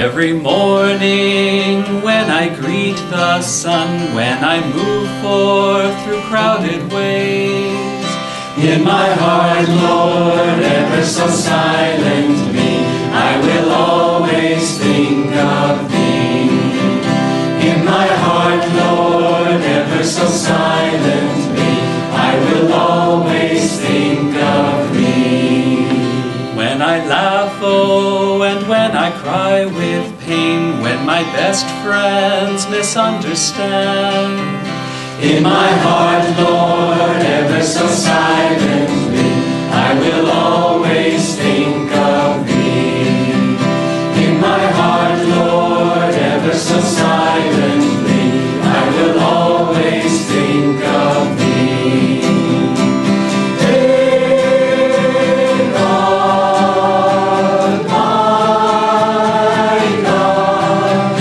Every morning when I greet the sun, when I move forth through crowded ways, in my heart, Lord, ever so silently, I will always think of Thee. In my heart, Lord, ever so silently, I will always think of Thee. When I laugh, oh, and when I cry with pain, when my best friends misunderstand, in my heart, Lord, ever so silently, I will always think of Thee. In my heart, Lord, ever so silently, I will always think of Thee. Dear God, my God,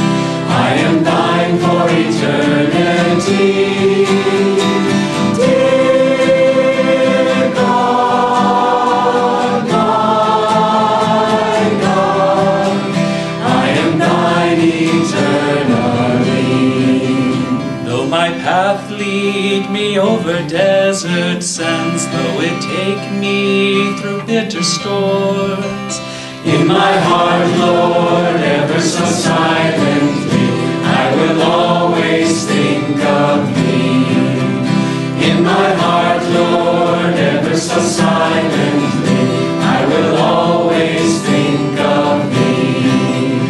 I am Thine for eternity. Lead me over desert sands, though it take me through bitter storms. In my heart, Lord, ever so silently, I will always think of Thee. In my heart, Lord, ever so silently, I will always think of Thee.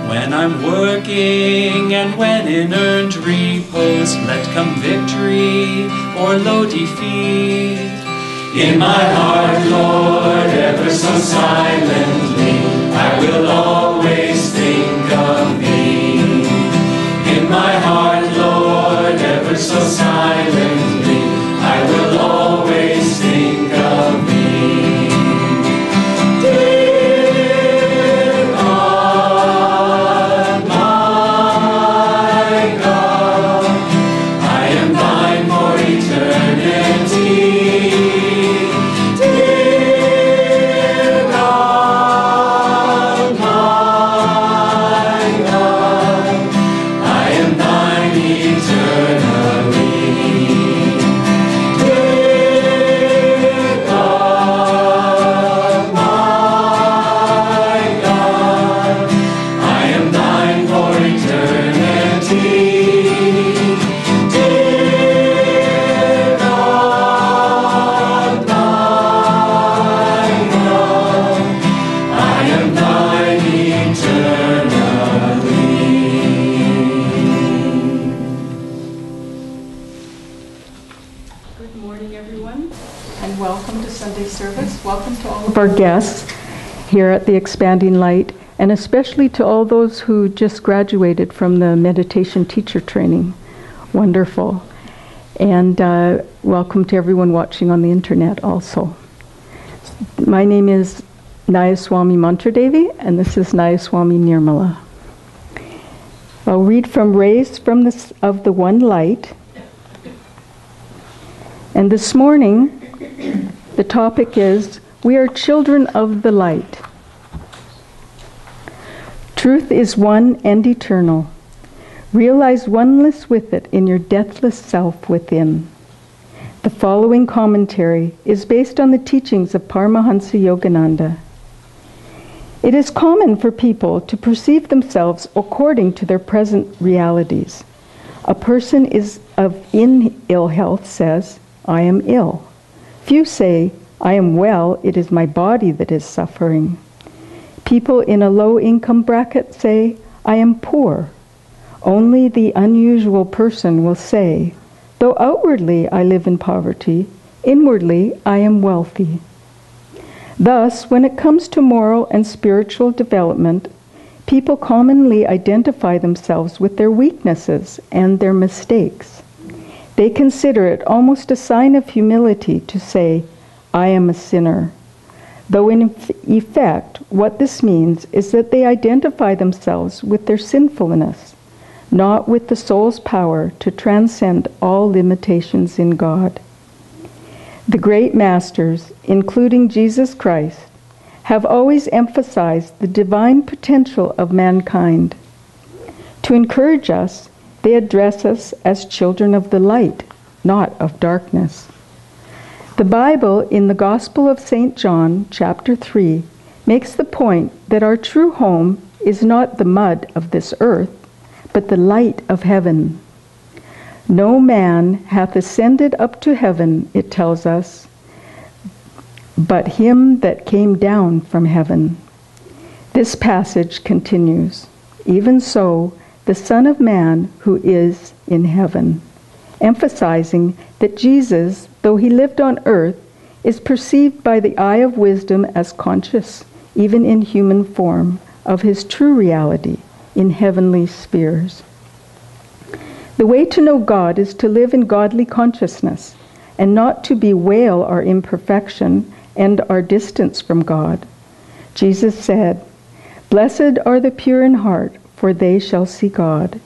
When I'm working and when in earned repose, let come victory or low defeat. In my heart, Lord, ever so silently, I will always think of Thee. In my heart, Lord, ever so silently, I will always think of Thee. Our guests here at the Expanding Light, and especially to all those who just graduated from the meditation teacher training. Wonderful. And welcome to everyone watching on the internet also. My name is Nayaswami Mantradevi, and this is Nayaswami Nirmala. I'll read from Rays from of the One Light. And this morning, the topic is, we are children of the light. Truth is one and eternal. Realize oneness with it in your deathless self within. The following commentary is based on the teachings of Paramahansa Yogananda. It is common for people to perceive themselves according to their present realities. A person in ill health says, I am ill. Few say, I am well, it is my body that is suffering. People in a low income bracket say, I am poor. Only the unusual person will say, though outwardly I live in poverty, inwardly I am wealthy. Thus, when it comes to moral and spiritual development, people commonly identify themselves with their weaknesses and their mistakes. They consider it almost a sign of humility to say, I am a sinner. Though in effect, what this means is that they identify themselves with their sinfulness, not with the soul's power to transcend all limitations in God. The great masters, including Jesus Christ, have always emphasized the divine potential of mankind. To encourage us, they address us as children of the light, not of darkness. The Bible, in the Gospel of St. John, chapter 3, makes the point that our true home is not the mud of this earth, but the light of heaven. No man hath ascended up to heaven, it tells us, but him that came down from heaven. This passage continues, even so, the Son of Man who is in heaven, emphasizing that Jesus, though he lived on earth, is perceived by the eye of wisdom as conscious, even in human form, of his true reality in heavenly spheres. The way to know God is to live in godly consciousness and not to bewail our imperfection and our distance from God. Jesus said, "Blessed are the pure in heart, for they shall see God."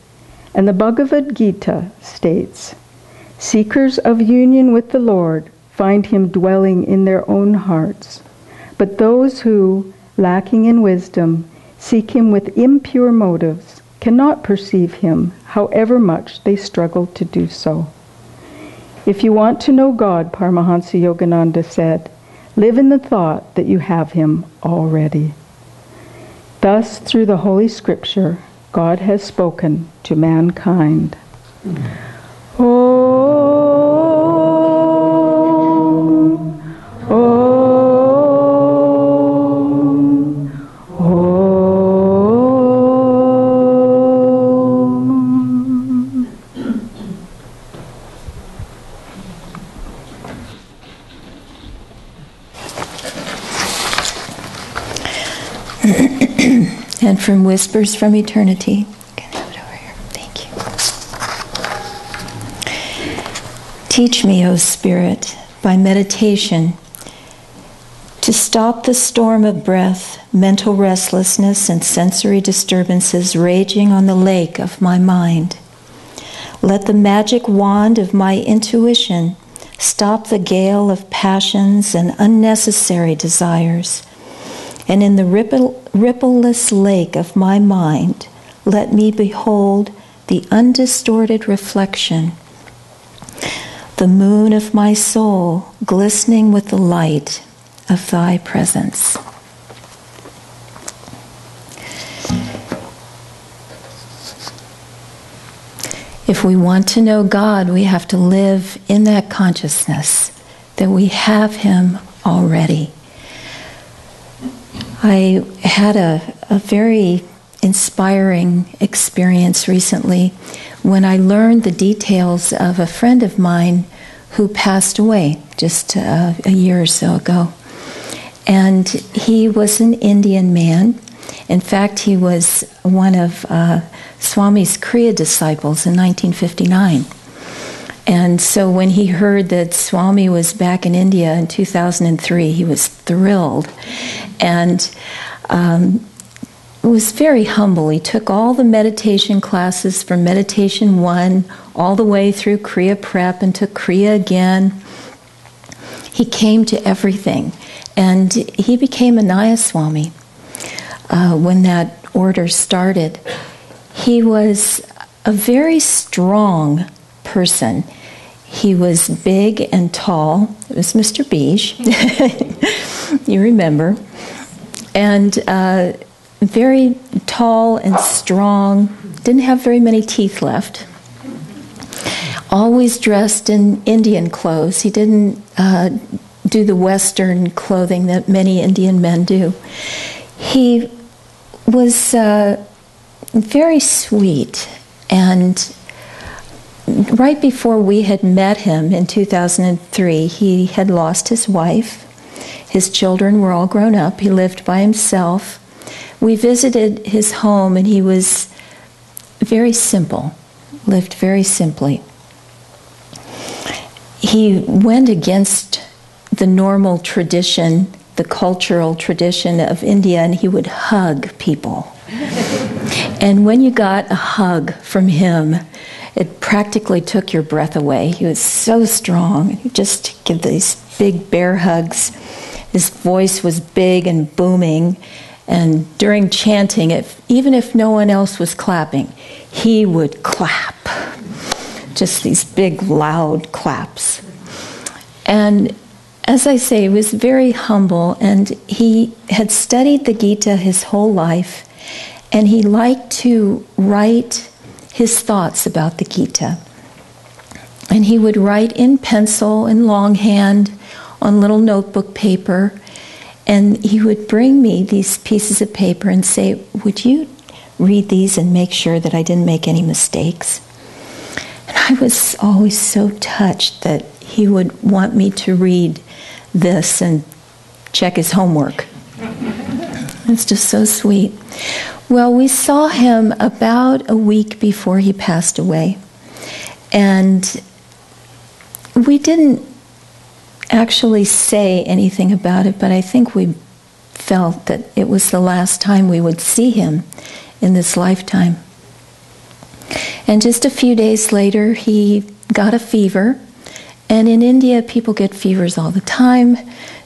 And the Bhagavad Gita states, "Seekers of union with the Lord find him dwelling in their own hearts. But those who, lacking in wisdom, seek him with impure motives, cannot perceive him, however much they struggle to do so." If you want to know God, Paramahansa Yogananda said, live in the thought that you have him already. Thus, through the Holy Scripture, God has spoken to mankind. Om, Om, Om. And from Whispers from Eternity. Can I have it over here? Thank you. Teach me, O Spirit, by meditation, to stop the storm of breath, mental restlessness, and sensory disturbances raging on the lake of my mind. Let the magic wand of my intuition stop the gale of passions and unnecessary desires. And in the rippleless lake of my mind, let me behold the undistorted reflection, the moon of my soul glistening with the light of thy presence. If we want to know God, we have to live in that consciousness that we have him already. I had a very inspiring experience recently when I learned the details of a friend of mine who passed away just a year or so ago. And he was an Indian man. In fact, he was one of Swami's Kriya disciples in 1959. And so when he heard that Swami was back in India in 2003, he was thrilled and was very humble. He took all the meditation classes from Meditation 1 all the way through Kriya Prep and took Kriya again. He came to everything. And he became a Nayaswami when that order started. He was a very strong person. He was big and tall. It was Mr. Beige, you remember. And very tall and strong, didn't have very many teeth left. Always dressed in Indian clothes. He didn't do the Western clothing that many Indian men do. He was very sweet, and right before we had met him in 2003, he had lost his wife. His children were all grown up. He lived by himself. We visited his home, and he was very simple, lived very simply. He went against the normal tradition, the cultural tradition of India, and he would hug people. And when you got a hug from him, it practically took your breath away. He was so strong. He'd just give these big bear hugs. His voice was big and booming, and during chanting, even if no one else was clapping, he would clap. Just these big, loud claps. And as I say, he was very humble, and he had studied the Gita his whole life, and he liked to write his thoughts about the Gita. And he would write in pencil and longhand on little notebook paper, and he would bring me these pieces of paper and say, "Would you read these and make sure that I didn't make any mistakes?" And I was always so touched that he would want me to read this and check his homework. It's just so sweet. Well, we saw him about a week before he passed away. And we didn't actually say anything about it, but I think we felt that it was the last time we would see him in this lifetime. And just a few days later, he got a fever. And in India, people get fevers all the time.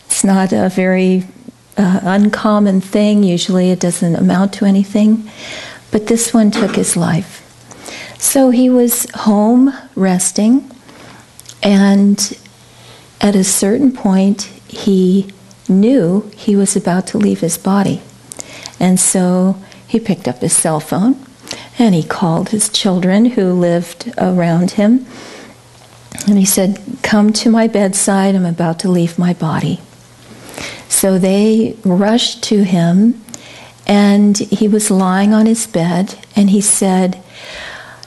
It's not a very uncommon thing. Usually it doesn't amount to anything. But this one took his life. So he was home resting, and at a certain point, he knew he was about to leave his body. And so he picked up his cell phone, and he called his children who lived around him. And he said, "Come to my bedside, I'm about to leave my body." So they rushed to him, and he was lying on his bed, and he said,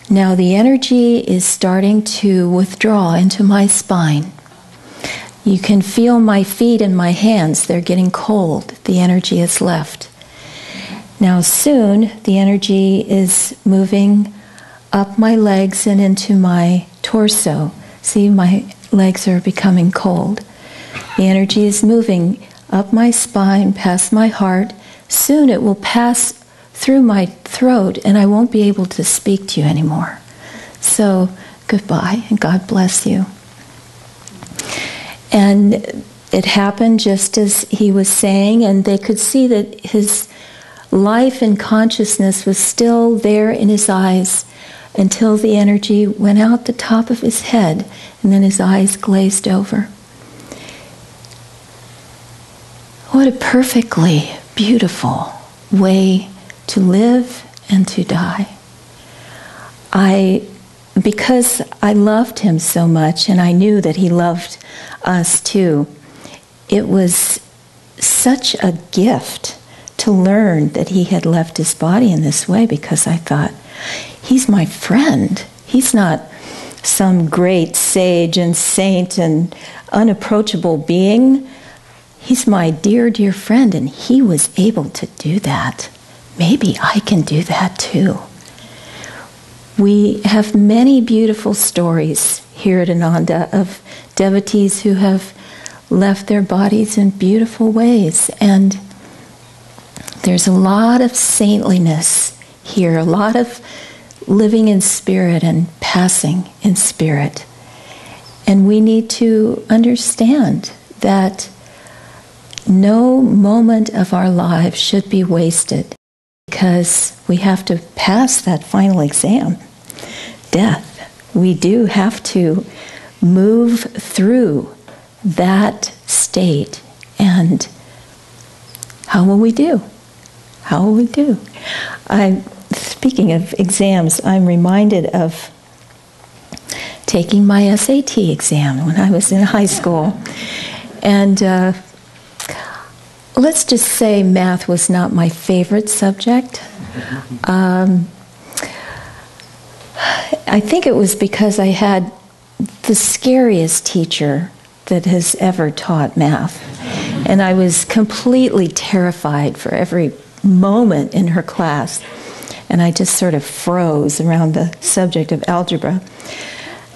"Now the energy is starting to withdraw into my spine. You can feel my feet and my hands, they're getting cold. The energy has left. Now soon the energy is moving up my legs and into my torso. See, my legs are becoming cold. The energy is moving up my spine, past my heart. Soon it will pass through my throat, and I won't be able to speak to you anymore. So, goodbye, and God bless you." And it happened just as he was saying, and they could see that his life and consciousness was still there in his eyes until the energy went out the top of his head, and then his eyes glazed over. What a perfectly beautiful way to live and to die. Because I loved him so much, and I knew that he loved us too, it was such a gift to learn that he had left his body in this way, because I thought, he's my friend. He's not some great sage and saint and unapproachable being. He's my dear, dear friend, and he was able to do that. Maybe I can do that too. We have many beautiful stories here at Ananda of devotees who have left their bodies in beautiful ways, and there's a lot of saintliness here, a lot of living in spirit and passing in spirit. And we need to understand that no moment of our lives should be wasted, because we have to pass that final exam, death. We do have to move through that state. And how will we do? How will we do? Speaking of exams, I'm reminded of taking my SAT exam when I was in high school. And let's just say math was not my favorite subject. I think it was because I had the scariest teacher that has ever taught math. And I was completely terrified for every moment in her class. And I just sort of froze around the subject of algebra.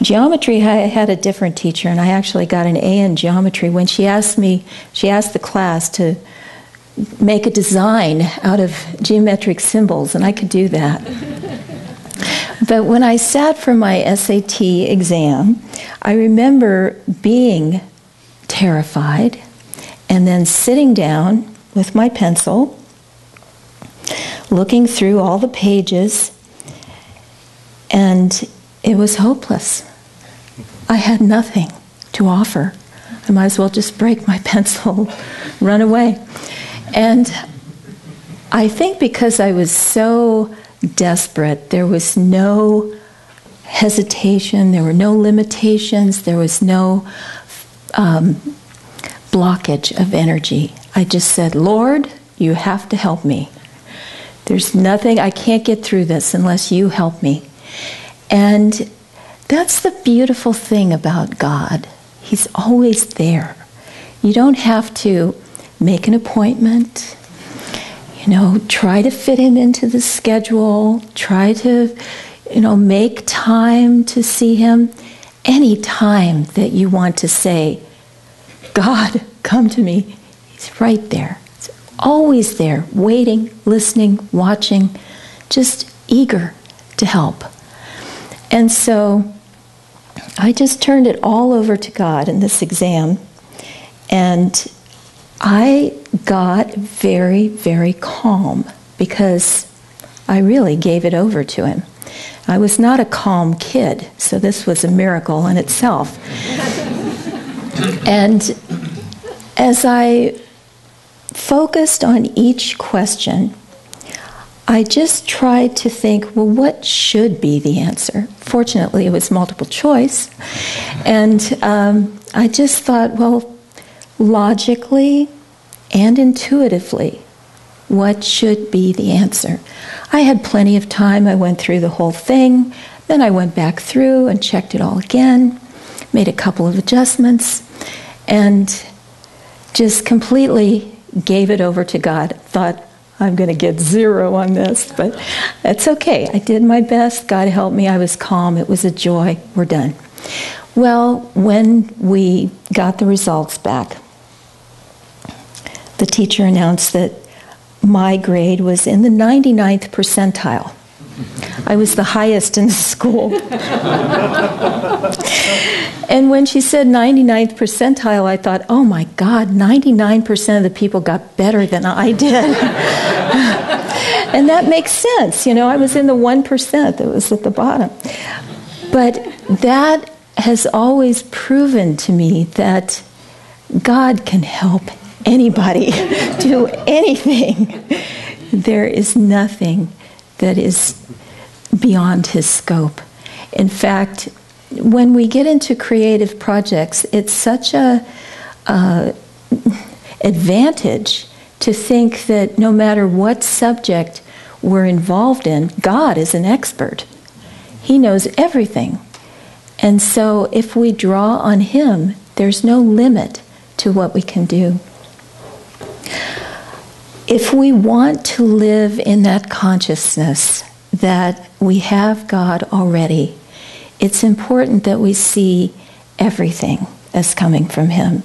Geometry, I had a different teacher, and I actually got an A in geometry when she asked the class to make a design out of geometric symbols, and I could do that. But when I sat for my SAT exam, I remember being terrified and then sitting down with my pencil, looking through all the pages, and it was hopeless. I had nothing to offer. I might as well just break my pencil, run away. And I think because I was so desperate, there was no hesitation, there were no limitations, there was no blockage of energy. I just said, Lord, you have to help me. There's nothing, I can't get through this unless you help me. And that's the beautiful thing about God. He's always there. You don't have to make an appointment, try to fit him into the schedule, try to, make time to see him. Any time that you want to say, God, come to me, he's right there. He's always there, waiting, listening, watching, just eager to help. And so I just turned it all over to God in this exam, and I got very, very calm because I really gave it over to him. I was not a calm kid, so this was a miracle in itself. And as I focused on each question, I just tried to think, well, what should be the answer? Fortunately, it was multiple choice. And I just thought, well, logically and intuitively, what should be the answer? I had plenty of time. I went through the whole thing. Then I went back through and checked it all again, made a couple of adjustments, and just completely gave it over to God. Thought, I'm going to get 0 on this, but that's okay. I did my best. God helped me. I was calm. It was a joy. We're done. Well, when we got the results back, the teacher announced that my grade was in the 99th percentile. I was the highest in the school. And when she said 99th percentile, I thought, oh my God, 99% of the people got better than I did. And that makes sense. I was in the 1% that was at the bottom. But that has always proven to me that God can help anybody do anything. There is nothing that is beyond his scope. In fact, when we get into creative projects, it's such a advantage to think that no matter what subject we're involved in, God is an expert. He knows everything. And so if we draw on him, there's no limit to what we can do. If we want to live in that consciousness that we have God already, it's important that we see everything as coming from him.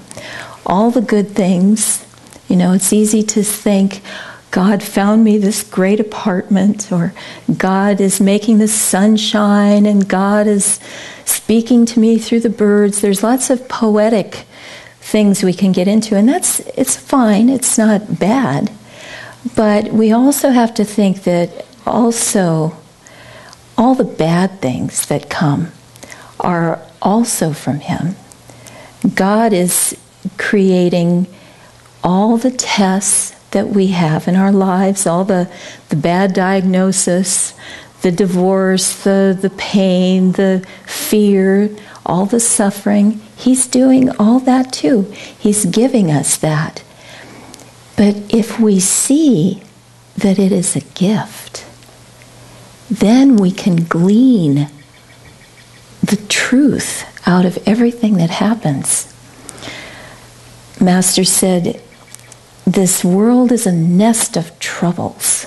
All the good things, it's easy to think, God found me this great apartment, or God is making the sun shine, and God is speaking to me through the birds. There's lots of poetic things we can get into, and it's fine, it's not bad. But we also have to think that also all the bad things that come are also from him. God is creating all the tests that we have in our lives, all the bad diagnosis, the divorce, the pain, the fear, all the suffering. He's doing all that too. He's giving us that. But if we see that it is a gift, then we can glean the truth out of everything that happens. Master said, this world is a nest of troubles,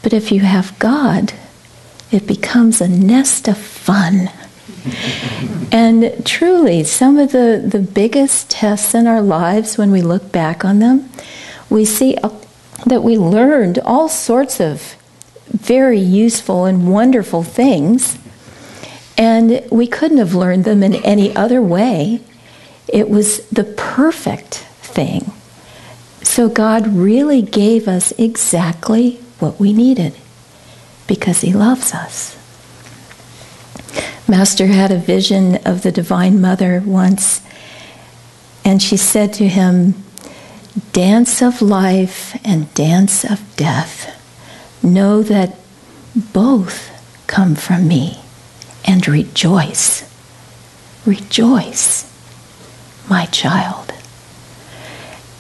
but if you have God, it becomes a nest of fun. And truly, some of the biggest tests in our lives, when we look back on them, we see that we learned all sorts of very useful and wonderful things, and we couldn't have learned them in any other way. It was the perfect thing So God really gave us exactly what we needed because He loves us. Master had a vision of the Divine Mother once, and she said to him, "Dance of life and dance of death. Know that both come from me, and rejoice. Rejoice, my child."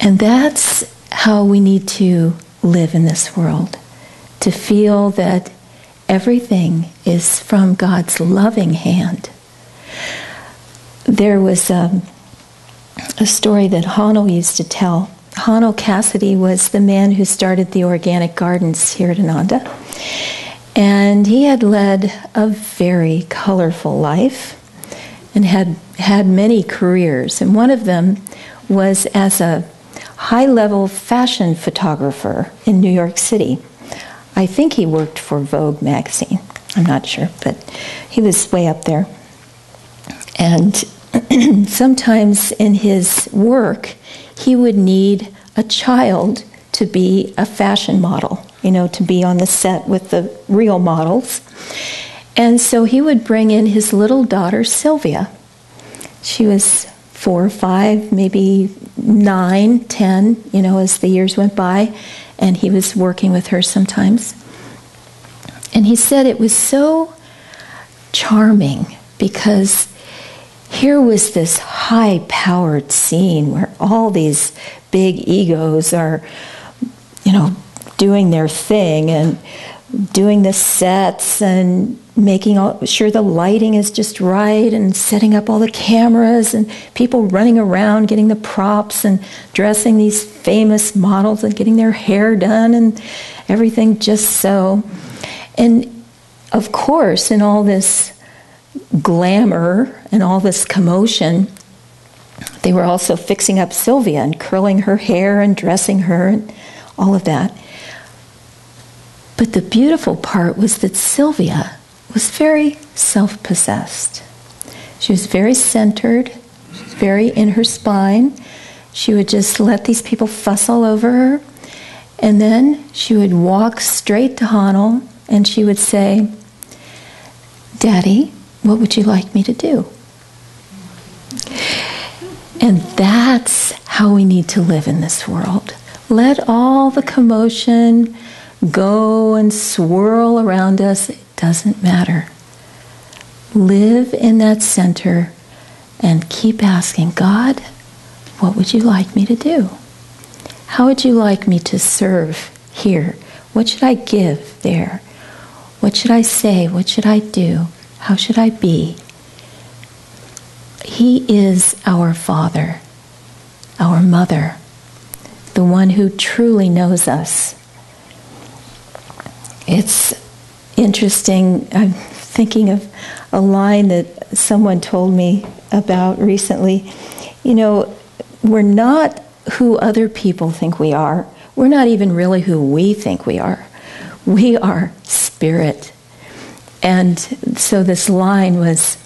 And that's how we need to live in this world, to feel that everything is from God's loving hand. There was a story that Hanno used to tell. Hanno Cassidy was the man who started the organic gardens here at Ananda. And he had led a very colorful life and had many careers. And one of them was as a high-level fashion photographer in New York City. I think he worked for Vogue magazine. I'm not sure, but he was way up there. And sometimes in his work, he would need a child to be a fashion model, to be on the set with the real models. And so he would bring in his little daughter, Sylvia. She was 4 or 5, maybe 9, 10, as the years went by, and he was working with her sometimes. And he said it was so charming because here was this high-powered scene where all these big egos are, doing their thing and doing the sets and making sure the lighting is just right and setting up all the cameras and people running around getting the props and dressing these famous models and getting their hair done and everything just so. And of course, in all this glamour and all this commotion, they were also fixing up Sylvia and curling her hair and dressing her and all of that. But the beautiful part was that Sylvia was very self-possessed. She was very centered, she was very in her spine. She would just let these people fuss all over her. And then she would walk straight to Hanno and she would say, "Daddy, what would you like me to do?" And that's how we need to live in this world. Let all the commotion go and swirl around us. It doesn't matter. Live in that center and keep asking, "God, what would you like me to do? How would you like me to serve here? What should I give there? What should I say? What should I do? How should I be?" He is our Father, our Mother, the one who truly knows us. It's interesting. I'm thinking of a line that someone told me about recently. We're not who other people think we are. We're not even really who we think we are. We are spirit. And so this line was,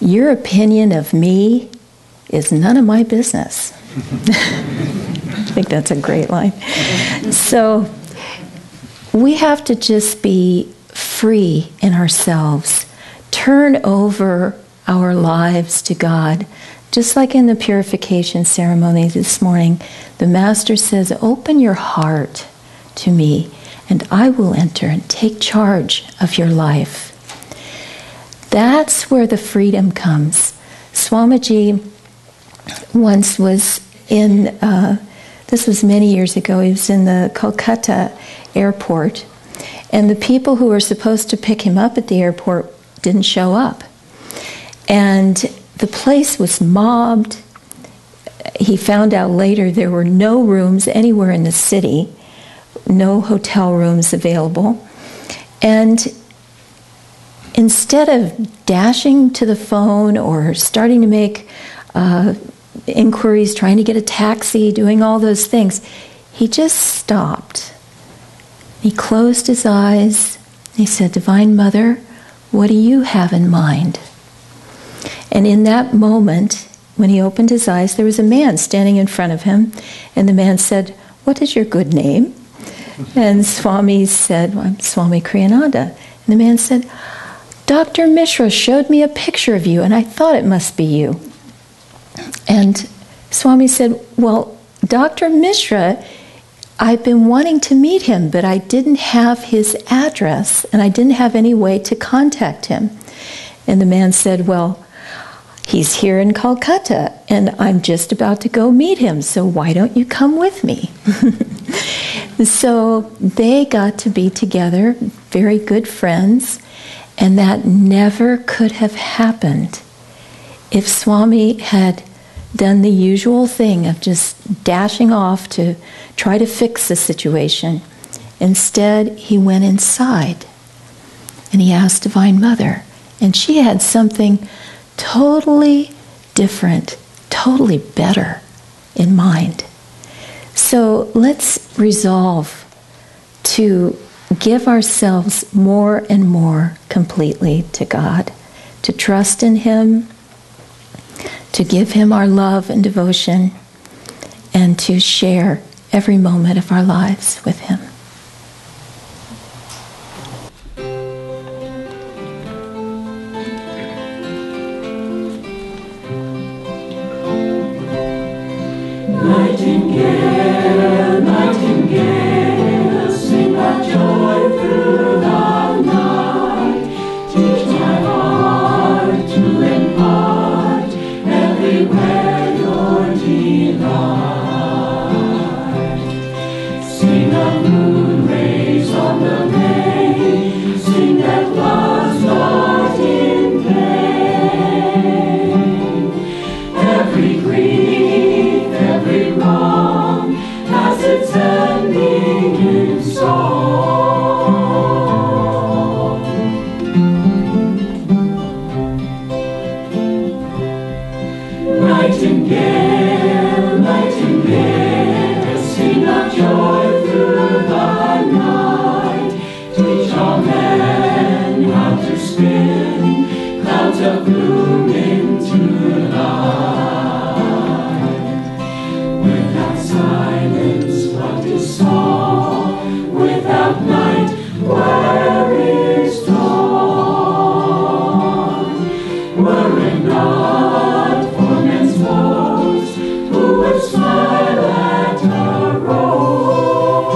"Your opinion of me is none of my business." I think that's a great line. So we have to just be free in ourselves. Turn over our lives to God. Just like in the purification ceremony this morning, the Master says, "Open your heart to me, and I will enter and take charge of your life." That's where the freedom comes. Swamiji once was in, this was many years ago, he was in the Kolkata airport, and the people who were supposed to pick him up at the airport didn't show up. And the place was mobbed. He found out later there were no rooms anywhere in the city, no hotel rooms available. And instead of dashing to the phone or starting to make inquiries, trying to get a taxi, doing all those things, he just stopped. He closed his eyes. He said, "Divine Mother, what do you have in mind?" And in that moment, when he opened his eyes, there was a man standing in front of him, and the man said, "What is your good name?" And Swami said, "Well, I'm Swami Kriyananda." And the man said, "Dr. Mishra showed me a picture of you, and I thought it must be you." And Swami said, "Well, Dr. Mishra, I've been wanting to meet him, but I didn't have his address, and I didn't have any way to contact him." And the man said, "Well, he's here in Calcutta, and I'm just about to go meet him, so why don't you come with me?" So they got to be together, very good friends, and that never could have happened if Swami had done the usual thing of just dashing off to try to fix the situation. Instead, he went inside and he asked Divine Mother, and she had something totally different, totally better in mind. So let's resolve to give ourselves more and more completely to God, to trust in Him, to give Him our love and devotion, and to share every moment of our lives with Him. Nightingale, nightingale, sing that joy through the night. Teach my heart to impart everywhere your delight. Sing of moon rays on the main, sing that love's not in vain. Every grief, every wrong has its ending in song. Nightingale, nightingale, sing of joy through the night. Teach all men how to spin clouds of gloom into light. Without silence, what is song? Without night, where is dawn? Were it not for men's woes, who would smile at a rose?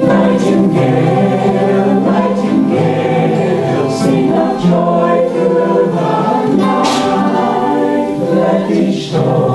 Nightingale, nightingale, sing of joy through the night. Let each soul